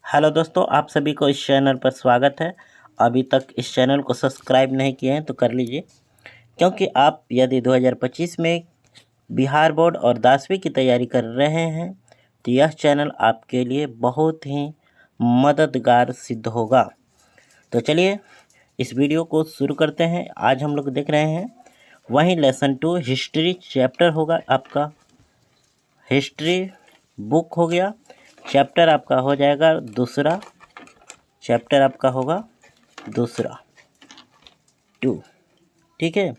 Hello दोस्तों, आप सभी को इस चैनल पर स्वागत है। अभी तक इस चैनल को सब्सक्राइब नहीं किए हैं तो कर लीजिए, क्योंकि आप यदि 2025 में बिहार बोर्ड और 10वीं की तैयारी कर रहे हैं तो यह चैनल आपके लिए बहुत ही मददगार सिद्ध होगा। तो चलिए इस वीडियो को शुरू करते हैं। आज हम लोग देख रहे हैं वहीं लेसन 2 हिस्ट्री चैप्टर होगा आपका। हिस्ट्री बुक हो गया, चैप्टर आपका हो जाएगा दूसरा। चैप्टर आपका होगा दूसरा 2। ठीक है,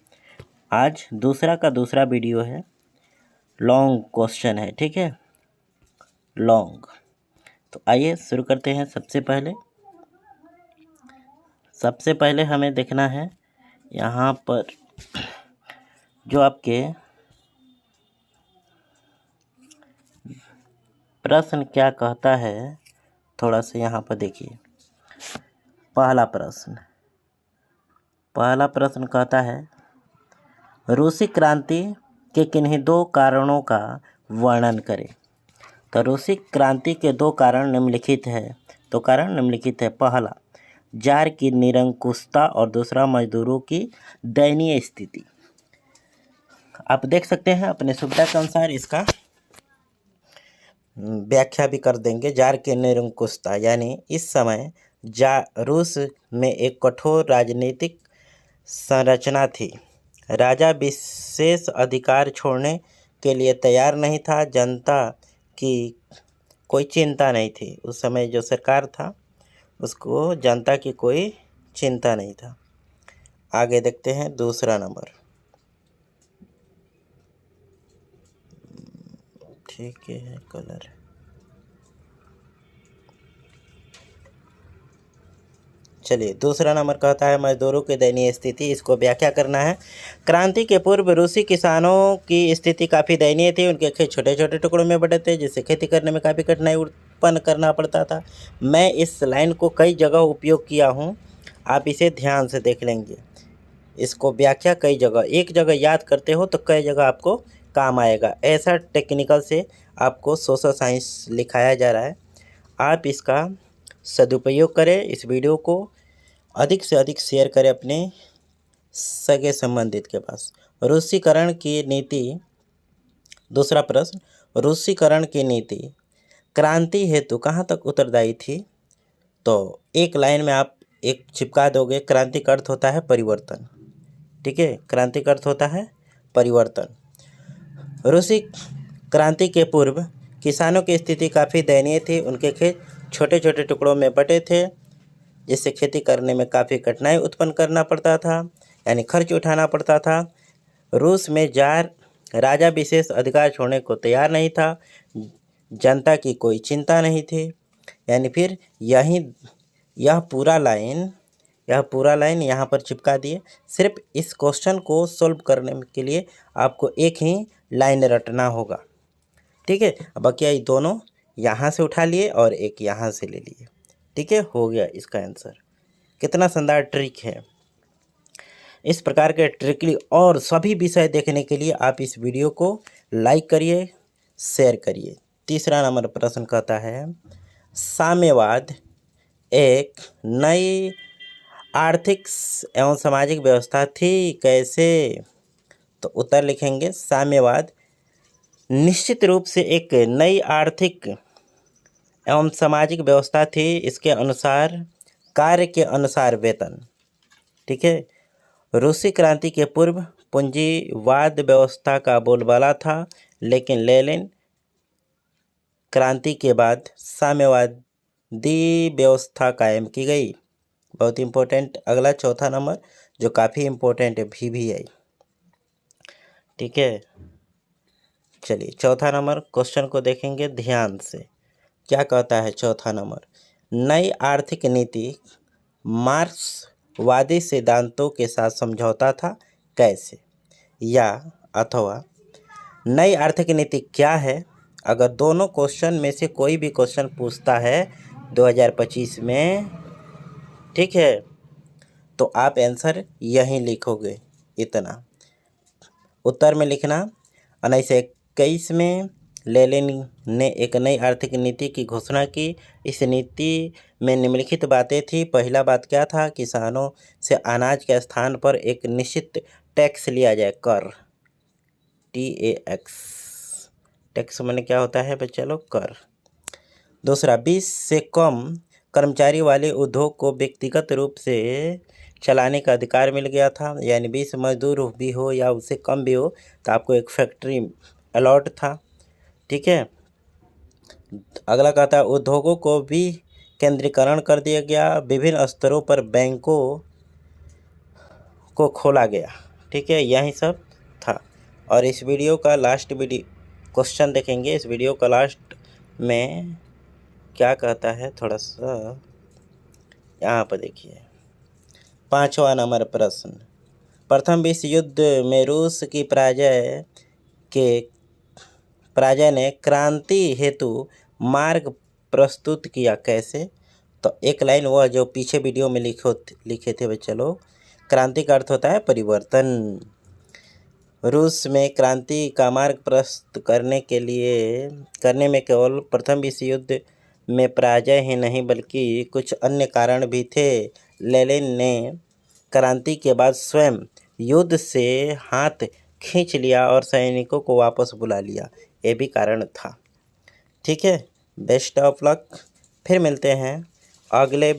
आज दूसरा का दूसरा वीडियो है। लॉन्ग क्वेश्चन है, ठीक है, लॉन्ग। तो आइए शुरू करते हैं। सबसे पहले हमें देखना है यहाँ पर जो आपके प्रश्न क्या कहता है, थोड़ा सा यहाँ पर देखिए। पहला प्रश्न कहता है रूसी क्रांति के किन्हीं दो कारणों का वर्णन करें। तो रूसी क्रांति के दो कारण निम्नलिखित है। तो कारण निम्नलिखित है। पहला, जार की निरंकुशता और दूसरा, मजदूरों की दयनीय स्थिति। आप देख सकते हैं, अपने सुविधा के अनुसार इसका व्याख्या भी कर देंगे। जार की निरंकुशता यानी इस समय रूस में एक कठोर राजनीतिक संरचना थी। राजा विशेष अधिकार छोड़ने के लिए तैयार नहीं था। जनता की कोई चिंता नहीं थी। उस समय जो सरकार था उसको जनता की कोई चिंता नहीं था। आगे देखते हैं दूसरा नंबर। ठीक है, कलर। चलिए, दूसरा नंबर कहता है मजदूरों की दयनीय स्थिति। इसको व्याख्या करना है। क्रांति के पूर्व रूसी किसानों की स्थिति काफ़ी दयनीय थी। उनके खेत छोटे छोटे टुकड़ों में बटे थे, जिससे खेती करने में काफ़ी कठिनाई उत्पन्न करना पड़ता था। मैं इस लाइन को कई जगह उपयोग किया हूँ, आप इसे ध्यान से देख लेंगे। इसको व्याख्या कई जगह, एक जगह याद करते हो तो कई जगह आपको काम आएगा। ऐसा टेक्निकल से आपको सोशल साइंस लिखाया जा रहा है। आप इसका सदुपयोग करें। इस वीडियो को अधिक से अधिक शेयर करें अपने सगे संबंधित के पास। रूसीकरण की नीति। दूसरा प्रश्न, रूसीकरण की नीति क्रांति हेतु कहाँ तक उत्तरदायी थी? तो एक लाइन में आप एक चिपका दोगे। क्रांति का अर्थ होता है परिवर्तन। ठीक है, क्रांति का अर्थ होता है परिवर्तन। रूसी क्रांति के पूर्व किसानों की स्थिति काफ़ी दयनीय थी। उनके खेत छोटे छोटे टुकड़ों में बटे थे, जिससे खेती करने में काफ़ी कठिनाई उत्पन्न करना पड़ता था, यानी खर्च उठाना पड़ता था। रूस में जार राजा विशेष अधिकार छोड़ने को तैयार नहीं था। जनता की कोई चिंता नहीं थी। यानी फिर यह पूरा लाइन यहाँ पर चिपका दिए। सिर्फ इस क्वेश्चन को सॉल्व करने के लिए आपको एक ही लाइन रटना होगा। ठीक है, बाकी ये दोनों यहाँ से उठा लिए और एक यहाँ से ले लिए। ठीक है, हो गया इसका आंसर। कितना शानदार ट्रिक है। इस प्रकार के ट्रिकली और सभी विषय देखने के लिए आप इस वीडियो को लाइक करिए, शेयर करिए। तीसरा नंबर प्रश्न कहता है साम्यवाद एक नई आर्थिक एवं सामाजिक व्यवस्था थी, कैसे? तो उत्तर लिखेंगे साम्यवाद निश्चित रूप से एक नई आर्थिक एवं सामाजिक व्यवस्था थी। इसके अनुसार कार्य के अनुसार वेतन। ठीक है, रूसी क्रांति के पूर्व पूंजीवाद व्यवस्था का बोलबाला था, लेकिन लेनिन क्रांति के बाद साम्यवादी व्यवस्था कायम की गई। बहुत इम्पोर्टेंट अगला चौथा नंबर जो काफ़ी इम्पोर्टेंट है, VVI। ठीक है, चलिए चौथा नंबर क्वेश्चन को देखेंगे ध्यान से। क्या कहता है चौथा नंबर? नई आर्थिक नीति मार्क्सवादी सिद्धांतों के साथ समझौता था, कैसे? या अथवा नई आर्थिक नीति क्या है? अगर दोनों क्वेश्चन में से कोई भी क्वेश्चन पूछता है 2025 में, ठीक है, तो आप आंसर यहीं लिखोगे। इतना उत्तर में लिखना 1921 में लेनिन ने एक नई आर्थिक नीति की घोषणा की। इस नीति में निम्नलिखित बातें थी। पहला बात क्या था? किसानों से अनाज के स्थान पर एक निश्चित टैक्स लिया जाए, कर, TAX। टैक्स माने क्या होता है बच्चा लोग? कर। दूसरा, 20 से कम कर्मचारी वाले उद्योग को व्यक्तिगत रूप से चलाने का अधिकार मिल गया था, यानी 20 मजदूर भी हो या उससे कम भी हो तो आपको एक फैक्ट्री अलॉट था। ठीक है। अगला कहता है उद्योगों को भी केंद्रीकरण कर दिया गया। विभिन्न स्तरों पर बैंकों को खोला गया। ठीक है, यही सब था। और इस वीडियो का लास्ट क्वेश्चन देखेंगे। इस वीडियो का लास्ट में क्या कहता है, थोड़ा सा यहाँ पर देखिए। 5वां नंबर प्रश्न, प्रथम विश्व युद्ध में रूस की पराजय ने क्रांति हेतु मार्ग प्रस्तुत किया। कैसे? तो एक लाइन वह जो पीछे वीडियो में लिखे थे बच्चे लोग। क्रांति का अर्थ होता है परिवर्तन। रूस में क्रांति का मार्ग प्रस्तुत करने में केवल प्रथम विश्व युद्ध में पराजय ही नहीं बल्कि कुछ अन्य कारण भी थे। लेनिन ने क्रांति के बाद स्वयं युद्ध से हाथ खींच लिया और सैनिकों को वापस बुला लिया, ये भी कारण था। ठीक है, बेस्ट ऑफ लक। फिर मिलते हैं अगले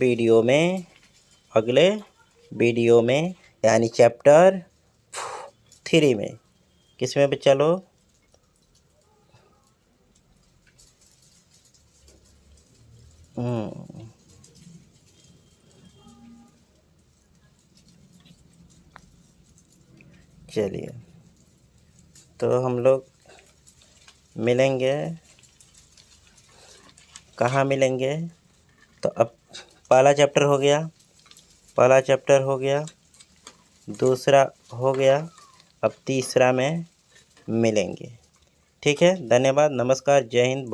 वीडियो में यानी चैप्टर 3 में। किसमें बच्चा लोग? चलिए, तो हम लोग मिलेंगे, कहाँ मिलेंगे? तो अब पहला चैप्टर हो गया, दूसरा हो गया, अब तीसरा में मिलेंगे। ठीक है, धन्यवाद, नमस्कार, जय हिंद।